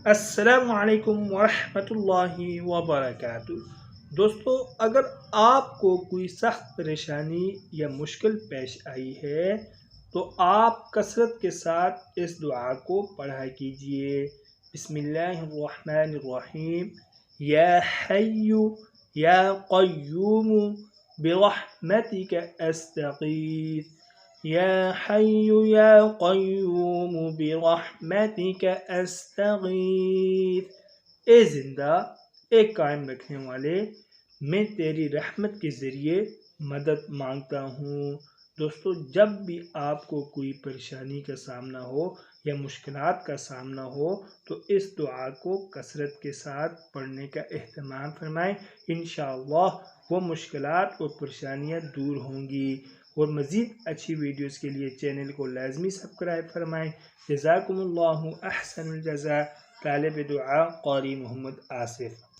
السلام علیکم ورحمۃ اللہ وبرکاتہ۔ دوستو، اگر آپ کو کوئی سخت پریشانی یا مشکل پیش آئی ہے تو آپ کثرت کے ساتھ اس دعا کو پڑھا کیجئے۔ بسم اللہ الرحمن الرحیم۔ یا حی یا قیوم برحمتک استغیث۔ یا حی یا قیوم برحمتک استغیث۔ اے زندہ، اے قائم رکھنے والے، میں تیری رحمت کے ذریعے مدد مانگتا ہوں۔ دوستو، جب بھی آپ کو کوئی پریشانی کا سامنا ہو یا مشکلات کا سامنا ہو تو اس دعا کو کثرت کے ساتھ پڑھنے کا اہتمام فرمائیں۔ انشاءاللہ وہ مشکلات اور پریشانیاں دور ہوں گی۔ اور مزید اچھی ویڈیوز کے لیے چینل کو لازمی سبسکرائب فرمائیں۔ جزاکم اللہ احسن الجزاء۔ طالب دعا قاری محمد آصف۔